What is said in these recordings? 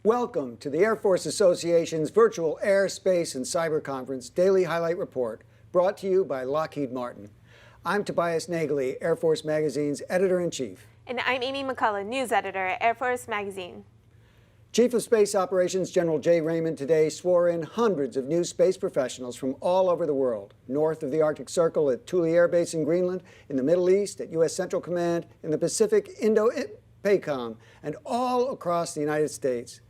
Welcome to the Air Force Association's virtual Air, Space, and Cyber Conference Daily Highlight Report, brought to you by Lockheed Martin. I'm Tobias Naegele, Air Force Magazine's Editor-in-Chief. And I'm Amy McCullough, News Editor at Air Force Magazine. Chief of Space Operations General Jay Raymond today swore in hundreds of new space professionals from all over the world, north of the Arctic Circle at Thule Air Base in Greenland, in the Middle East at U.S. Central Command, in the Pacific Indo-PACOM, and all across the United States.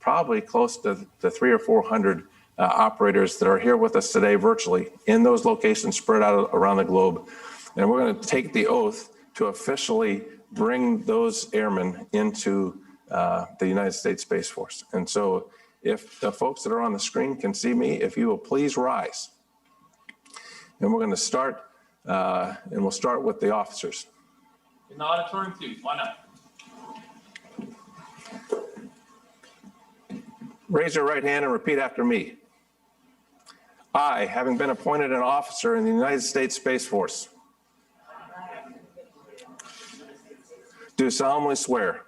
Probably close to 300 or 400 operators that are here with us today virtually in those locations spread out around the globe. And we're going to take the oath to officially bring those airmen into the United States Space Force. And so if the folks that are on the screen can see me, if you will please rise. And we're going to start, and we'll start with the officers. In the auditorium, please. Why not? Raise your right hand and repeat after me. I, having been appointed an officer in the United States Space Force, do solemnly swear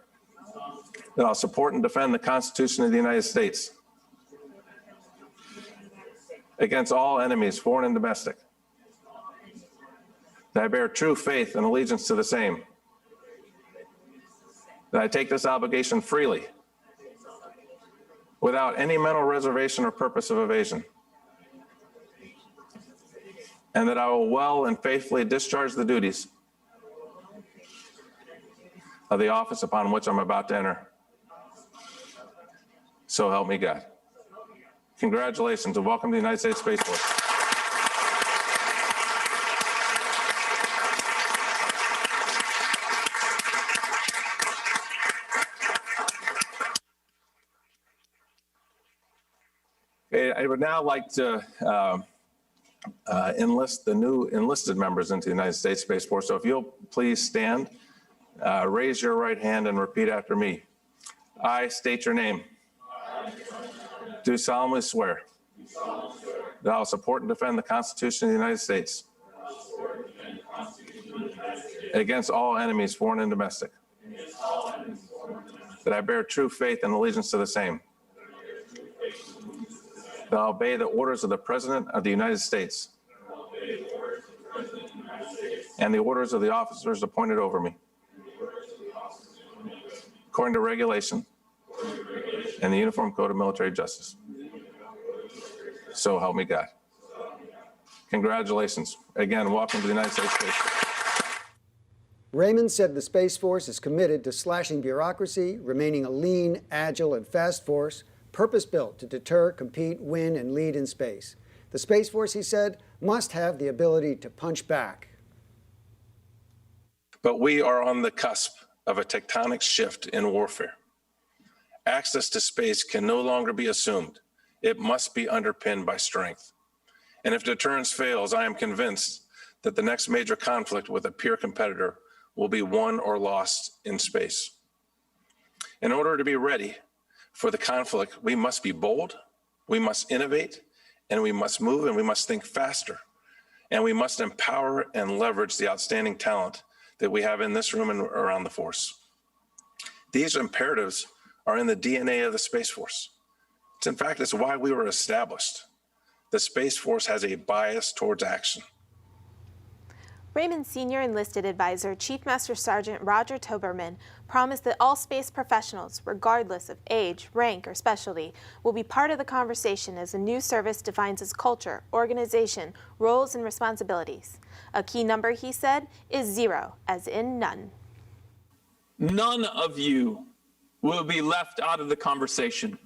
that I'll support and defend the Constitution of the United States against all enemies, foreign and domestic, that I bear true faith and allegiance to the same, that I take this obligation freely, without any mental reservation or purpose of evasion, and that I will well and faithfully discharge the duties of the office upon which I'm about to enter. So help me God. Congratulations and welcome to the United States Space Force. I would now like to enlist the new enlisted members into the United States Space Force. So if you'll please stand, raise your right hand and repeat after me. I state your name. Do solemnly swear that I will support and defend the Constitution of the United States against all enemies, foreign and domestic, that I bear true faith and allegiance to the same, that I obey the orders of the President of the United States and the orders of the officers appointed over me, according to regulation and the Uniform Code of Military Justice. So help me God. Congratulations. Again, welcome to the United States Space Force. Raymond said the Space Force is committed to slashing bureaucracy, remaining a lean, agile, and fast force, purpose-built to deter, compete, win, and lead in space. The Space Force, he said, must have the ability to punch back. But we are on the cusp of a tectonic shift in warfare. Access to space can no longer be assumed. It must be underpinned by strength. And if deterrence fails, I am convinced that the next major conflict with a peer competitor will be won or lost in space. In order to be ready for the conflict, we must be bold, we must innovate, and we must move, and we must think faster. And we must empower and leverage the outstanding talent that we have in this room and around the force. These imperatives are in the DNA of the Space Force. In fact, it's why we were established. The Space Force has a bias towards action. Raymond's senior enlisted advisor, Chief Master Sergeant Roger Toberman, promised that all space professionals, regardless of age, rank, or specialty, will be part of the conversation as the new service defines its culture, organization, roles, and responsibilities. A key number, he said, is 0, as in none. None of you will be left out of the conversation.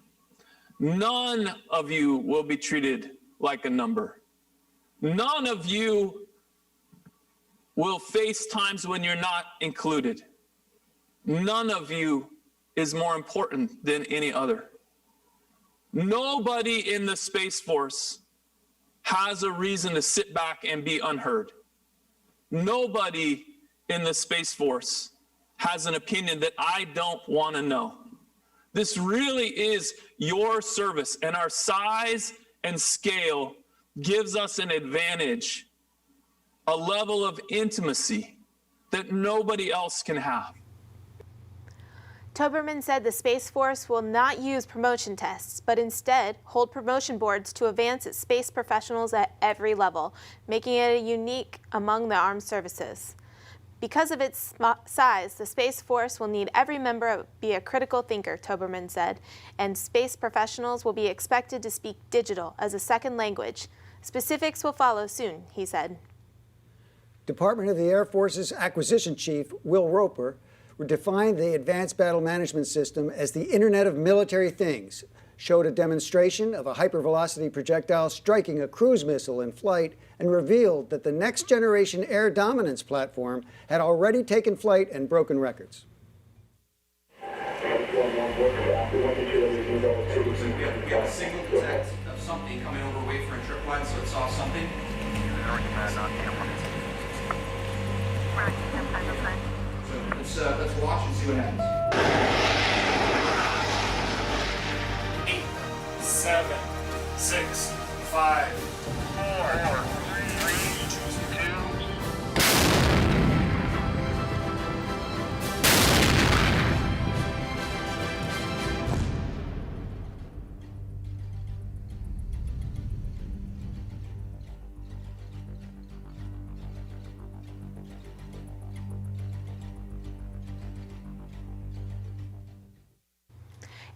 None of you will be treated like a number. None of you will face times when you're not included. None of you is more important than any other. Nobody in the Space Force has a reason to sit back and be unheard. Nobody in the Space Force has an opinion that I don't want to know. This really is your service, and our size and scale gives us an advantage, a level of intimacy that nobody else can have. Toberman said the Space Force will not use promotion tests, but instead hold promotion boards to advance its space professionals at every level, making it unique among the armed services. Because of its size, the Space Force will need every member be a critical thinker, Toberman said, and space professionals will be expected to speak digital as a second language. Specifics will follow soon, he said. Department of the Air Force's Acquisition Chief, Will Roper, defined the Advanced Battle Management System as the Internet of Military Things, showed a demonstration of a hypervelocity projectile striking a cruise missile in flight, and revealed that the Next Generation Air Dominance platform had already taken flight and broken records. We have a signal detect of something coming over away from a tripwire, so it saw something. So let's watch and see what happens. 8, 7, 6, 5, 4, 3, 2.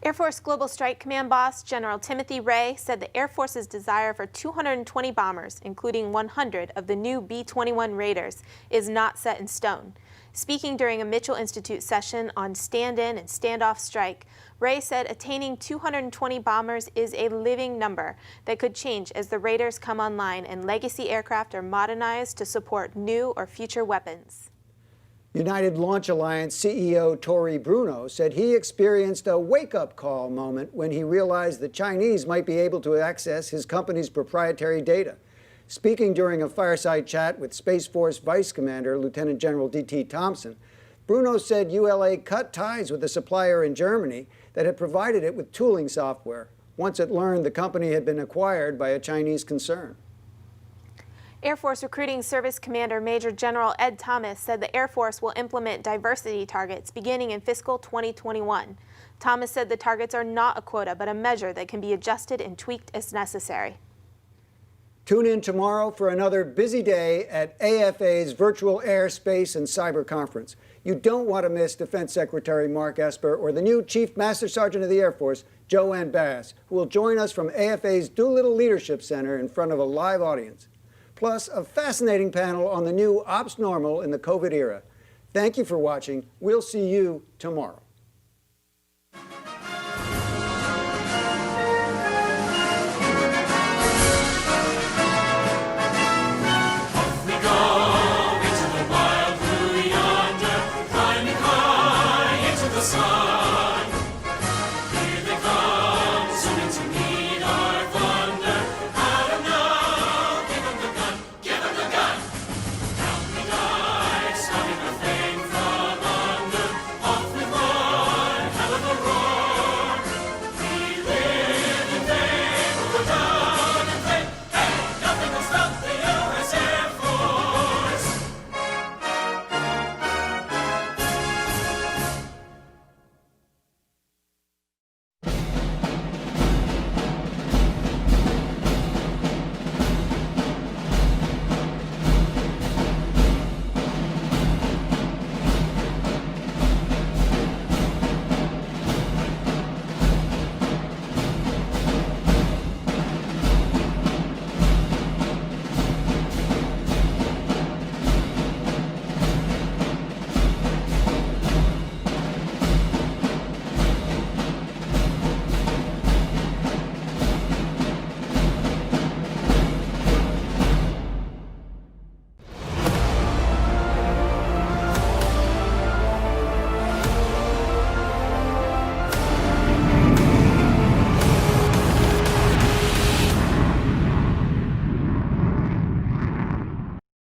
Air Force Global Strike Command boss General Timothy Ray said the Air Force's desire for 220 bombers, including 100 of the new B-21 Raiders, is not set in stone. Speaking during a Mitchell Institute session on stand-in and standoff strike, Ray said attaining 220 bombers is a living number that could change as the Raiders come online and legacy aircraft are modernized to support new or future weapons. United Launch Alliance CEO Tory Bruno said he experienced a wake-up call moment when he realized the Chinese might be able to access his company's proprietary data. Speaking during a fireside chat with Space Force Vice Commander Lieutenant General D.T. Thompson, Bruno said ULA cut ties with a supplier in Germany that had provided it with tooling software once it learned the company had been acquired by a Chinese concern. Air Force Recruiting Service Commander Major General Ed Thomas said the Air Force will implement diversity targets beginning in fiscal 2021. Thomas said the targets are not a quota, but a measure that can be adjusted and tweaked as necessary. Tune in tomorrow for another busy day at AFA's Virtual Air, Space, and Cyber Conference. You don't want to miss Defense Secretary Mark Esper or the new Chief Master Sergeant of the Air Force, Joanne Bass, who will join us from AFA's Doolittle Leadership Center in front of a live audience. Plus, a fascinating panel on the new Ops Normal in the COVID era. Thank you for watching. We'll see you tomorrow.